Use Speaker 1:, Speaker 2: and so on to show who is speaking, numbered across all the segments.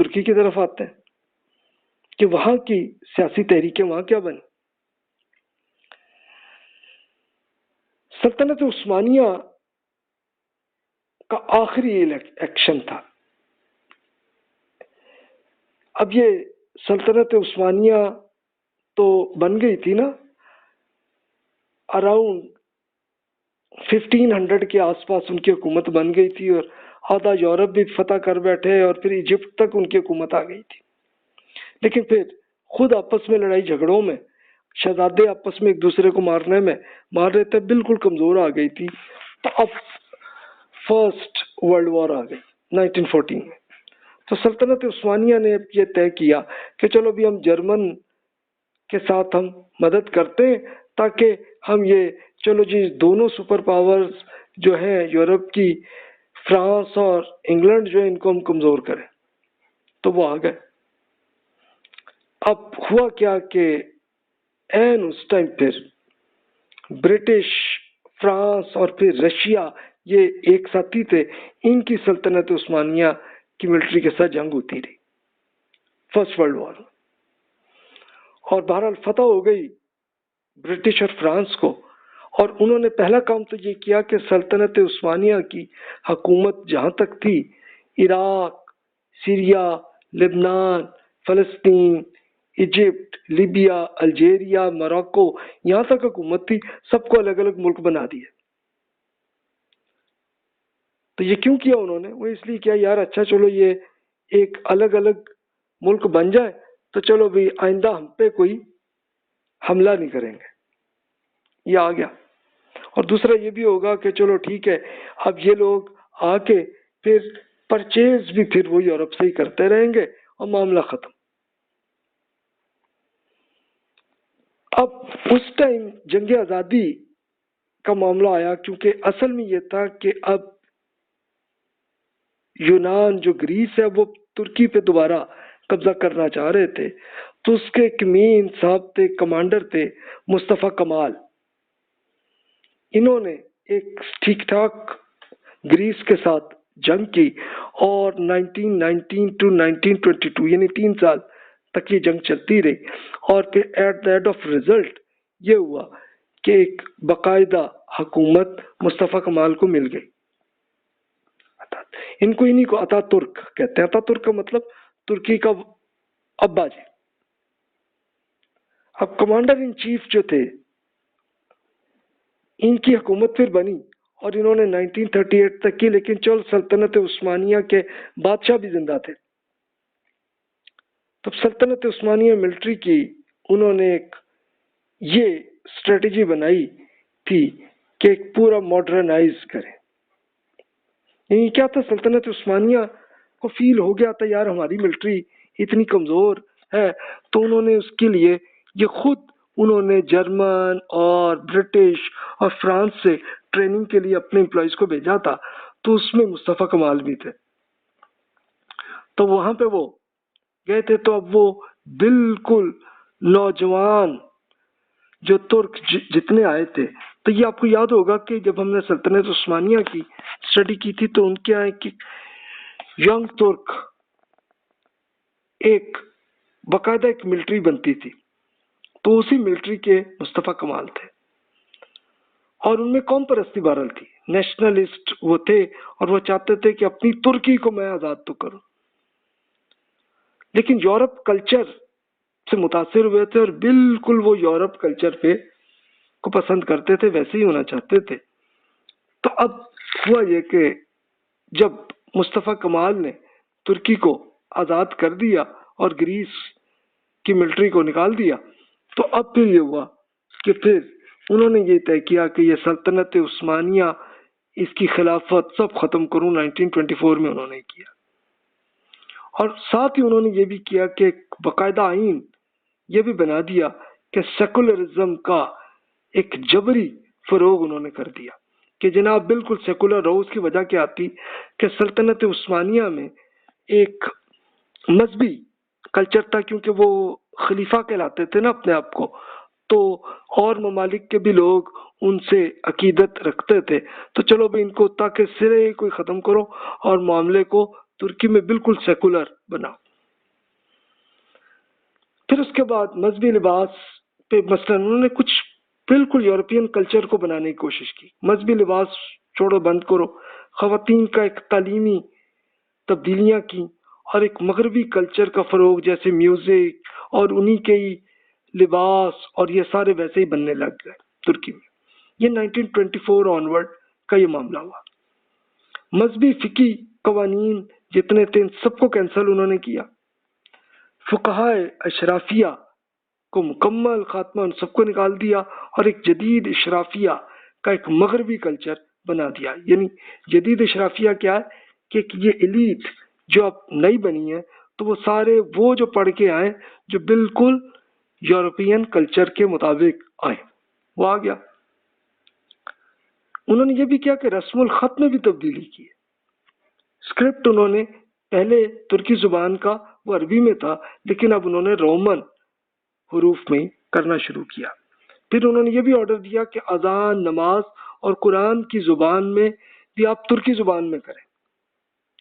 Speaker 1: ترکی کی طرف آتے ہیں کہ وہاں کی سیاسی تحریکیں وہاں کیا بنی. سلطنت عثمانیہ کا آخری ایکشن تھا. اب یہ سلطنت عثمانیہ تو بن گئی تھی نا اراؤنڈ 1500 کے آس پاس ان کی حکومت بن گئی تھی، اور آدھا یورپ بھی فتح کر بیٹھے اور پھر ایجپٹ تک ان کی حکومت آ گئی تھی. لیکن پھر خود آپس میں لڑائی جھگڑوں میں شہزادے آپس میں ایک دوسرے کو مار رہے تھے، بالکل کمزور آ گئی تھی. تو اب فرسٹ ورلڈ وار آ گئی 1914 میں. تو سلطنت عثمانیہ نے یہ طے کیا کہ چلو بھی ہم جرمن کے ساتھ ہم مدد کرتے ہیں تاکہ ہم یہ چلو جی دونوں سپر پاورز جو ہیں یورپ کی، فرانس اور انگلینڈ جو ہے ان کو ہم کمزور کریں. تو وہ آ گئے. اب ہوا کیا کہ این اس ٹائم پھر برٹش، فرانس اور پھر رشیا یہ ایک ساتھی تھے، ان کی سلطنت عثمانیہ کی ملٹری کے ساتھ جنگ ہوتی رہی فرسٹ ورلڈ وار. اور بہرحال فتح ہو گئی برٹش اور فرانس کو، اور انہوں نے پہلا کام تو یہ کیا کہ سلطنت عثمانیہ کی حکومت جہاں تک تھی، عراق، سیریا، لبنان، فلسطین، ایجپٹ، لیبیا، الجیریا، موراکو، یہاں تک حکومت تھی، سب کو الگ الگ ملک بنا دیا. تو یہ کیوں کیا انہوں نے؟ وہ اس لیے کیا یار اچھا چلو یہ ایک الگ الگ ملک بن جائے تو چلو بھی آئندہ ہم پہ کوئی حملہ نہیں کریں گے. یہ آ گیا. اور دوسرا یہ بھی ہوگا کہ چلو ٹھیک ہے اب یہ لوگ آ کے پھر پرچیز بھی پھر وہ یورپ سے ہی کرتے رہیں گے اور معاملہ ختم. اب اس ٹائم جنگ آزادی کا معاملہ آیا، کیونکہ اصل میں یہ تھا کہ اب یونان جو گریس ہے وہ ترکی پہ دوبارہ قبضہ کرنا چاہ رہے تھے. تو اس کے ایک مین صاحب تھے، کمانڈر تھے مصطفیٰ کمال. انہوں نے ایک ٹھیک ٹھاک گریس کے ساتھ جنگ کی، اور 1919 to 1922 یعنی 3 سال تک یہ جنگ چلتی رہی. اور پھر at the end of result یہ ہوا کہ ایک باقاعدہ حکومت مصطفیٰ کمال کو مل گئی. ان کو انہی کو اتا ترک کہتے ہیں. اتا ترک کا مطلب ترکی کا ابا جی. اب کمانڈر ان چیف جو تھے ان کی حکومت پھر بنی، اور انہوں نے 1938 تک کی، لیکن چل سلطنت عثمانیہ کے بادشاہ بھی زندہ تھے. تب سلطنت عثمانیہ ملٹری کی انہوں نے ایک یہ اسٹریٹجی بنائی تھی کہ ایک پورا ماڈرنائز کریں. یعنی کیا تھا، سلطنت عثمانیہ کو فیل ہو گیا تھا یار ہماری ملٹری اتنی کمزور ہے، تو انہوں نے اس کے لیے یہ خود انہوں نے جرمن اور برٹش اور فرانس سے ٹریننگ کے لیے اپنے امپلائیز کو بھیجا تھا. تو اس میں مصطفیٰ کمال بھی تھے. تو وہاں پہ وہ گئے تھے. تو اب وہ بالکل نوجوان جو ترک جتنے آئے تھے، تو یہ آپ کو یاد ہوگا کہ جب ہم نے سلطنت عثمانیہ کی اسٹڈی کی تھی تو ان کے یہاں ایک ینگ ترک ایک باقاعدہ ایک ملٹری بنتی تھی. تو اسی ملٹری کے مصطفیٰ کمال تھے، اور ان میں قوم پرستی بہرحال تھی، نیشنلسٹ وہ تھے، اور وہ چاہتے تھے کہ اپنی ترکی کو میں آزاد تو کروں. لیکن یورپ کلچر سے متاثر ہوئے تھے، اور بالکل وہ یورپ کلچر پہ کو پسند کرتے تھے، ویسے ہی ہونا چاہتے تھے. تو اب ہوا یہ کہ جب مصطفیٰ کمال نے ترکی کو آزاد کر دیا اور گریس کی ملٹری کو نکال دیا، تو اب پھر یہ ہوا کہ پھر انہوں نے یہ طے کیا کہ یہ سلطنت عثمانیہ اس کی خلافت سب ختم کروں. 1924 میں انہوں نے کیا، اور ساتھ ہی انہوں نے یہ بھی کیا کہ ایک باقاعدہ آئین یہ بھی بنا دیا کہ سیکولرزم کا ایک جبری فروغ انہوں نے کر دیا کہ جناب بالکل سیکولر رہو. اس کی وجہ کیا آتی کہ سلطنت عثمانیہ میں ایک مذہبی کلچر تھا، کیونکہ وہ خلیفہ کہلاتے تھے نا اپنے آپ کو، تو اور ممالک کے بھی لوگ ان سے عقیدت رکھتے تھے. تو چلو بھی ان کو تاکہ سرے کوئی ختم کرو اور معاملے کو ترکی میں بالکل سیکولر بناؤ. پھر اس کے بعد مذہبی لباس پہ مثلاً انہوں نے کچھ بالکل یورپین کلچر کو بنانے کی کوشش کی. مذہبی لباس چھوڑو، بند کرو. خواتین کا ایک تعلیمی تبدیلیاں کی اور ایک مغربی کلچر کا فروغ، جیسے میوزک اور انہی کے ہی لباس اور یہ سارے ویسے ہی بننے لگ گئے ترکی میں. یہ 1924 آنورڈ کا یہ معاملہ ہوا. مذہبی فقہی قوانین جتنے تھے ان سب کو کینسل انہوں نے کیا. فقہائے اشرافیہ کو مکمل خاتمہ ان سب کو نکال دیا اور ایک جدید اشرافیہ کا ایک مغربی کلچر بنا دیا. یعنی جدید اشرافیہ کیا ہے کہ یہ ایلیٹ جو اب نئی بنی ہے تو وہ سارے وہ جو پڑھ کے آئے جو بالکل یورپین کلچر کے مطابق آئے، وہ آ گیا. انہوں نے یہ بھی کیا کہ رسم الخط میں بھی تبدیلی کی. اسکرپٹ انہوں نے پہلے ترکی زبان کا وہ عربی میں تھا، لیکن اب انہوں نے رومن حروف میں کرنا شروع کیا. پھر انہوں نے یہ بھی آرڈر دیا کہ اذان، نماز اور قرآن کی زبان میں بھی آپ ترکی زبان میں کریں،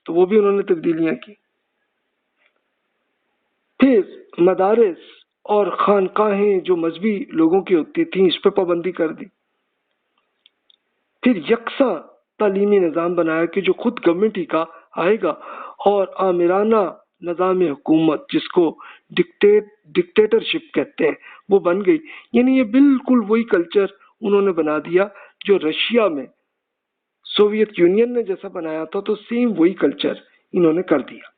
Speaker 1: تو وہ بھی انہوں نے تبدیلیاں کی. پھر مدارس اور خانقاہیں جو مذہبی لوگوں کی ہوتی تھیں اس پہ پابندی کر دی. پھر یکساں تعلیمی نظام بنایا کہ جو خود گورنمنٹ ہی کا آئے گا، اور آمرانہ نظام حکومت جس کو ڈکٹیٹرشپ کہتے ہیں وہ بن گئی. یعنی یہ بالکل وہی کلچر انہوں نے بنا دیا جو رشیا میں سوویت یونین نے جیسا بنایا تھا، تو سیم وہی کلچر انہوں نے کر دیا.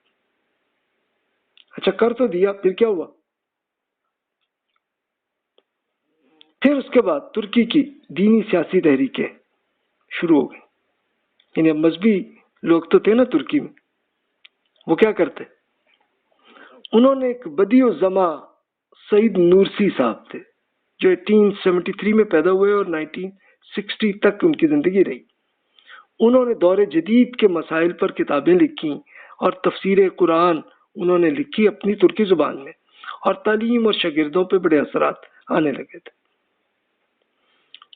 Speaker 1: اچھا، کر تو دیا، پھر کیا ہوا؟ پھر اس کے بعد ترکی کی دینی سیاسی تحریکیں شروع ہو گئی. یعنی اب مذہبی لوگ تو تھے نا ترکی میں، وہ کیا کرتے؟ انہوں نے ایک بدیع الزماں سعید نورسی صاحب تھے جو 1873 میں پیدا ہوئے اور 1960 تک ان کی زندگی رہی. انہوں نے دور جدید کے مسائل پر کتابیں لکھی اور تفسیر قرآن انہوں نے لکھی اپنی ترکی زبان میں، اور تعلیم اور شاگردوں پہ بڑے اثرات آنے لگے تھے.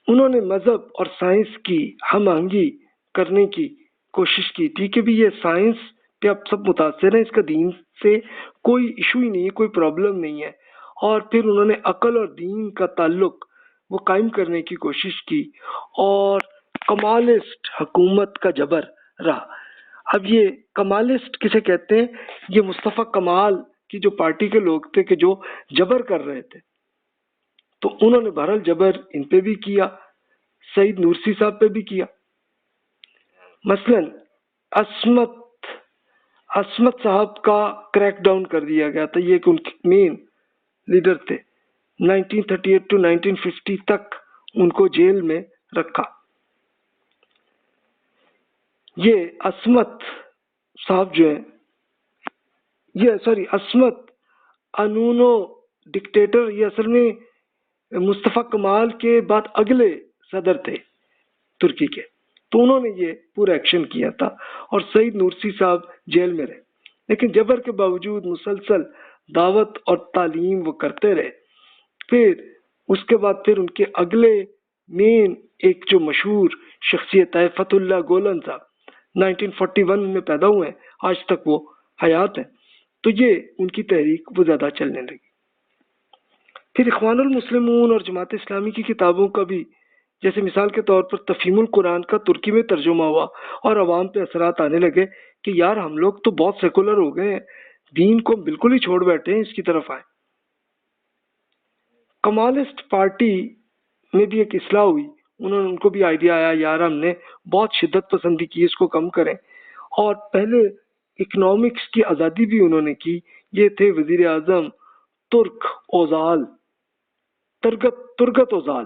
Speaker 1: انہوں نے مذہب اور سائنس کی ہم آہنگی کرنے کی کوشش کی تھی کہ بھی یہ سائنس پہ اب سب متاثر ہیں، اس کا دین سے کوئی ایشو ہی نہیں ہے، کوئی پرابلم نہیں ہے. اور پھر انہوں نے عقل اور دین کا تعلق وہ قائم کرنے کی کوشش کی اور کمالسٹ حکومت کا جبر رہا. اب یہ کمالسٹ کسے کہتے ہیں؟ یہ مصطفیٰ کمال کی جو پارٹی کے لوگ تھے کہ جو جبر کر رہے تھے، تو انہوں نے بہرحال جبر ان پہ بھی کیا، سعید نورسی صاحب پہ بھی کیا. مثلا عصمت صاحب کا کریک ڈاؤن کر دیا گیا تھا. یہ کہ ان کے مین لیڈر تھے. 1938 to 1950 تک ان کو جیل میں رکھا. یہ عصمت صاحب جو ہیں، عصمت انونو ڈکٹیٹر، یہ اصل میں مصطفیٰ کمال کے بعد اگلے صدر تھے ترکی کے، تو انہوں نے یہ پورا ایکشن کیا تھا اور سعید نورسی صاحب جیل میں رہے. لیکن جبر کے باوجود مسلسل دعوت اور تعلیم وہ کرتے رہے. پھر اس کے بعد پھر ان کے اگلے مین ایک جو مشہور شخصیت ہے فتح اللہ گولن صاحب، 1941 میں پیدا ہوئے ہیں، آج تک وہ حیات ہیں. تو یہ ان کی تحریک وہ زیادہ چلنے لگی. پھر اخوان المسلمون اور جماعت اسلامی کی کتابوں کا بھی، جیسے مثال کے طور پر تفہیم القرآن کا ترکی میں ترجمہ ہوا اور عوام پہ اثرات آنے لگے کہ یار ہم لوگ تو بہت سیکولر ہو گئے ہیں، دین کو بالکل ہی چھوڑ بیٹھے ہیں، اس کی طرف آئے. کمالسٹ پارٹی میں بھی ایک اصلاح ہوئی. ان کو بھی آئیڈیا آیا یار ہم نے بہت شدت پسندی کی، اس کو کم کریں. اور پہلے اکنامکس کی آزادی بھی انہوں نے کی. یہ تھے وزیر اعظم ترگت اوزال.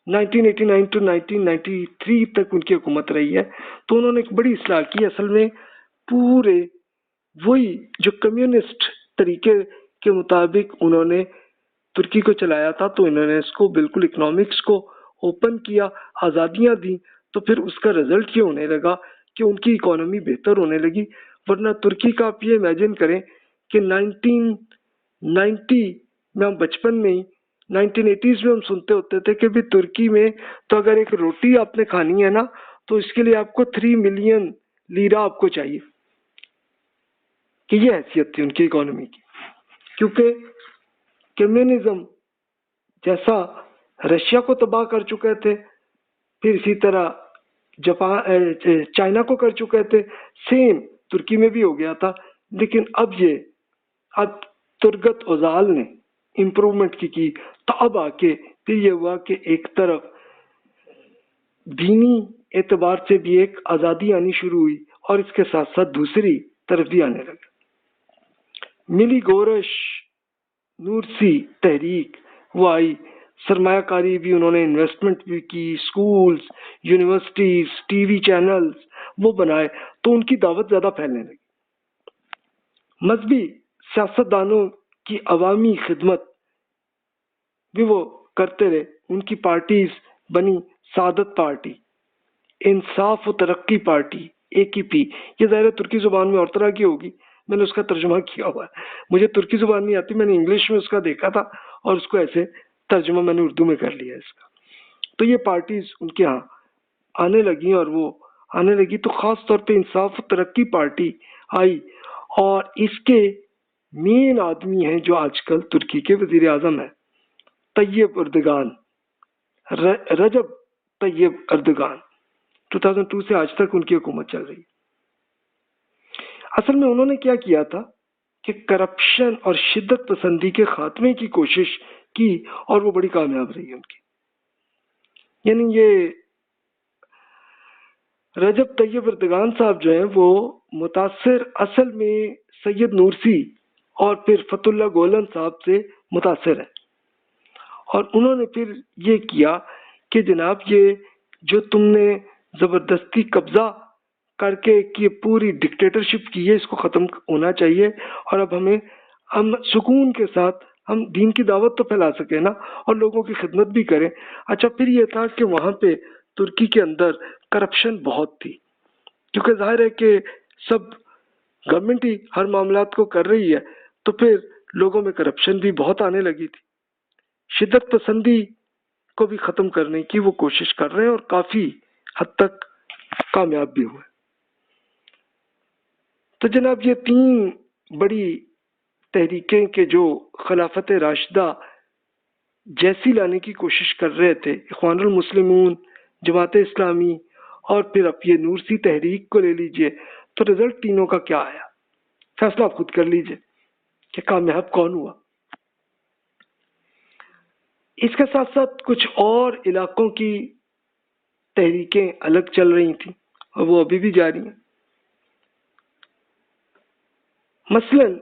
Speaker 1: 1989 to 1993 تک ان کی حکومت رہی ہے. تو انہوں نے ایک بڑی اصلاح کی. اصل میں پورے وہی جو کمیونسٹ طریقے کے مطابق انہوں نے ترکی کو چلایا تھا، تو انہوں نے اس کو بالکل اکنامکس کو اوپن کیا، آزادیاں دی. تو پھر اس کا رزلٹ یہ ہونے لگا کہ ان کی اکانومی بہتر ہونے لگی. ورنہ ترکی کا آپ یہ امیجن کریں کہ 1990 میں ہم بچپن میں ہی 1980s میں ہم سنتے ہوتے تھے کہ بھی ترکی میں تو اگر ایک روٹی آپ نے کھانی ہے نا تو اس کے لیے آپ کو 3 ملین لیرہ آپ کو چاہیے. کہ یہ حیثیت تھی ان کی اکانومی کی، کیونکہ کمیونزم جیسا رشیا کو تباہ کر چکے تھے، پھر اسی طرح چائنا کو کر چکے تھے، سیم ترکی میں بھی ہو گیا تھا. لیکن اب ترگت اوزال نے امپرومنٹ کی تو اب آ کے پھر یہ ہوا کہ ایک طرف دینی اعتبار سے بھی ایک آزادی آنی شروع ہوئی اور اس کے ساتھ ساتھ دوسری طرف بھی آنے لگے. ملی گورش نورسی تحریک وہ آئی، سرمایہ کاری بھی انہوں نے، انویسٹمنٹ بھی کی، schools, universities, T V channels وہ بنائے تو ان کی دعوت زیادہ پھیلنے لگی. مذہبی سیاستدانوں کی عوامی خدمت بھی وہ کرتے رہے. ان کی پارٹیز بنی سعادت پارٹی، انصاف و ترقی پارٹی، AKP. یہ ظاہر ترکی زبان میں اور طرح کی ہوگی، میں نے اس کا ترجمہ کیا ہوا ہے، مجھے ترکی زبان نہیں آتی، میں نے انگلش میں اس کا دیکھا تھا اور اس کو ایسے ترجمہ میں نے اردو میں کر لیا اس کا. تو یہ پارٹیز ان کے ہاں آنے لگی اور وہ آنے لگی تو خاص طور پہ انصاف و ترقی پارٹی آئی اور اس کے مین آدمی ہیں جو آج کل ترکی کے وزیر اعظم ہیں، طیب اردگان، رجب طیب اردگان. 2002 سے آج تک ان کی حکومت چل رہی. اصل میں انہوں نے کیا کیا تھا کہ کرپشن اور شدت پسندی کے خاتمے کی کوشش کی اور وہ بڑی کامیاب رہی ان کی. یعنی یہ رجب طیب اردگان صاحب جو ہیں وہ متاثر اصل میں سید نورسی اور پھر فتح اللہ گولن صاحب سے متاثر ہیں، اور انہوں نے پھر یہ کیا کہ جناب یہ جو تم نے زبردستی قبضہ کر کے یہ پوری ڈکٹیٹرشپ کی ہے، اس کو ختم ہونا چاہیے اور اب ہم سکون کے ساتھ ہم دین کی دعوت تو پھیلا سکیں نا اور لوگوں کی خدمت بھی کریں. اچھا پھر یہ تھا کہ وہاں پہ ترکی کے اندر کرپشن بہت تھی، کیونکہ ظاہر ہے کہ سب گورنمنٹ ہی ہر معاملات کو کر رہی ہے تو پھر لوگوں میں کرپشن بھی بہت آنے لگی تھی. شدت پسندی کو بھی ختم کرنے کی وہ کوشش کر رہے ہیں اور کافی حد تک کامیاب بھی ہوئے. تو جناب یہ تین بڑی تحریکیں کہ جو خلافت راشدہ جیسی لانے کی کوشش کر رہے تھے، اخوان المسلمون، جماعت اسلامی اور پھر اب یہ نورسی تحریک کو لے لیجئے، تو رزلٹ تینوں کا کیا آیا فیصلہ آپ خود کر لیجئے کہ کامیاب کون ہوا. اس کے ساتھ ساتھ کچھ اور علاقوں کی تحریکیں الگ چل رہی تھیں اور وہ ابھی بھی جاری ہیں. مثلاً